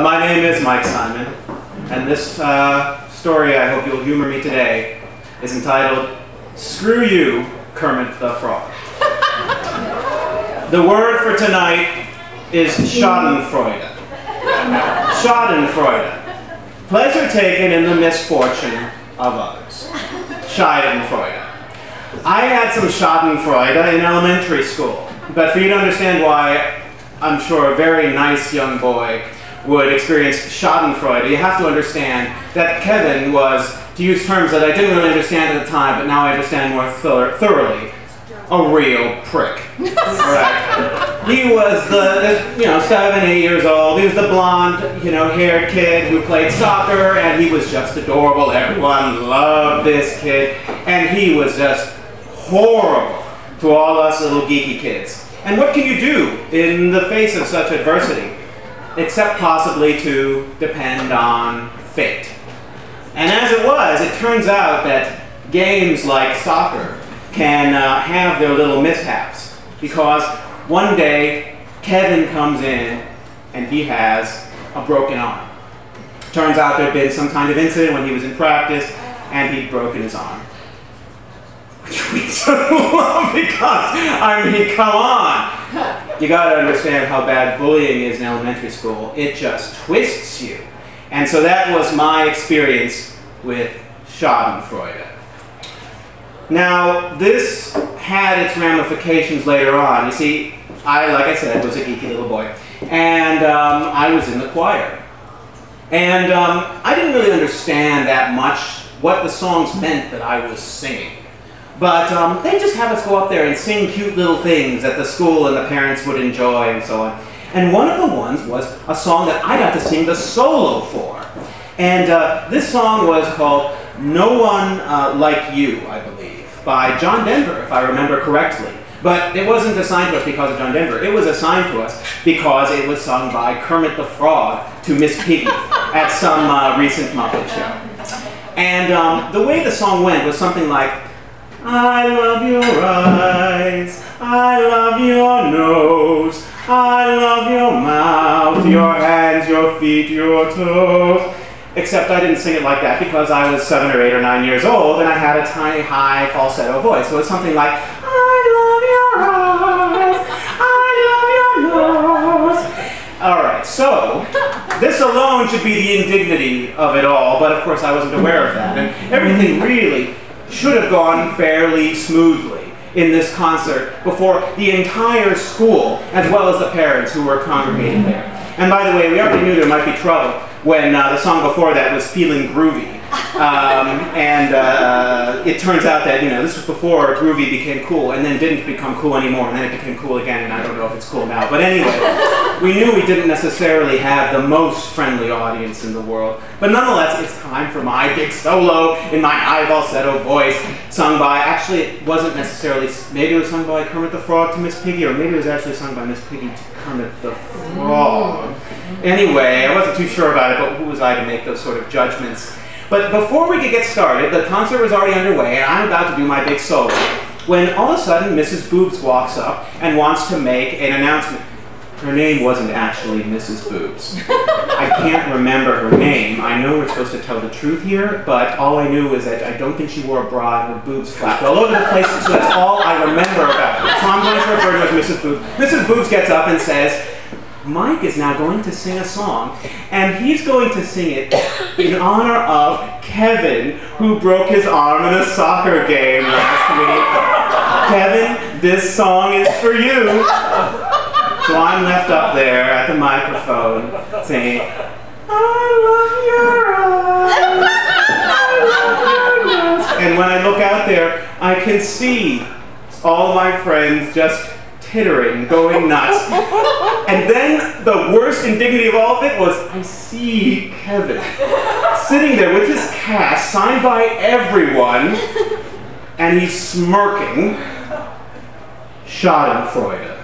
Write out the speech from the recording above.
My name is Mike Simon, and this story, I hope you'll humor me today, is entitled, Screw You, Kermit the Frog. The word for tonight is Schadenfreude. Schadenfreude. Pleasure taken in the misfortune of others. Schadenfreude. I had some Schadenfreude in elementary school, but for you to understand why I'm sure a very nice young boy would experience Schadenfreude, you have to understand that Kevin was, to use terms that I didn't really understand at the time, but now I understand more thoroughly, a real prick. Right. He was the 7, 8 years old. He was the blonde, haired kid who played soccer, and he was just adorable. Everyone loved this kid, and he was just horrible to all us little geeky kids. And what can you do in the face of such adversity, except possibly to depend on fate? And as it was, it turns out that games like soccer can have their little mishaps, because one day Kevin comes in and he has a broken arm. Turns out there had been some kind of incident when he was in practice and he'd broken his arm. Which we don't love because, come on! You gotta understand how bad bullying is in elementary school. It just twists you. And so that was my experience with Schadenfreude. Now, this had its ramifications later on. You see, like I said, was a geeky little boy. And I was in the choir. And I didn't really understand that much what the songs meant that I was singing. But they just have us go up there and sing cute little things that the school and the parents would enjoy and so on. And one of the ones was a song that I got to sing the solo for. And this song was called No One Like You, I believe, by John Denver, if I remember correctly. But it wasn't assigned to us because of John Denver. It was assigned to us because it was sung by Kermit the Frog to Miss Piggy at some recent Muppet show. And the way the song went was something like, I love your eyes, I love your nose, I love your mouth, your hands, your feet, your toes. Except I didn't sing it like that because I was 7 or 8 or 9 years old and I had a tiny, high falsetto voice. So it's something like, I love your eyes, I love your nose. All right, so this alone should be the indignity of it all, but of course I wasn't aware of that. And everything really should have gone fairly smoothly in this concert before the entire school, as well as the parents who were congregating there. And by the way, we already knew there might be trouble when the song before that was Feeling Groovy. It turns out that, this was before groovy became cool, and then didn't become cool anymore, and then it became cool again, and I don't know if it's cool now. But anyway, we knew we didn't necessarily have the most friendly audience in the world. But nonetheless, it's time for my big solo in my high falsetto voice, sung by, actually it wasn't necessarily, maybe it was sung by Kermit the Frog to Miss Piggy, or maybe it was actually sung by Miss Piggy to Kermit the Frog. Anyway, I wasn't too sure about it, but who was I to make those sort of judgments? But before we could get started, the concert was already underway, and I'm about to do my big solo, when all of a sudden Mrs. Boobs walks up and wants to make an announcement. Her name wasn't actually Mrs. Boobs. I can't remember her name. I know we're supposed to tell the truth here, but all I knew is that I don't think she wore a bra and her boobs flapped all over the place, so that's all I remember about her. So I'm going to refer to her as Mrs. Boobs. Mrs. Boobs gets up and says, Mike is now going to sing a song, and he's going to sing it in honor of Kevin, who broke his arm in a soccer game last week. Kevin, this song is for you. So I'm left up there at the microphone saying, I love your eyes, I love your nose. And when I look out there, I can see all my friends just tittering, going nuts. And then the worst indignity of all of it was I see Kevin sitting there with his cast signed by everyone, and he's smirking. Schadenfreude.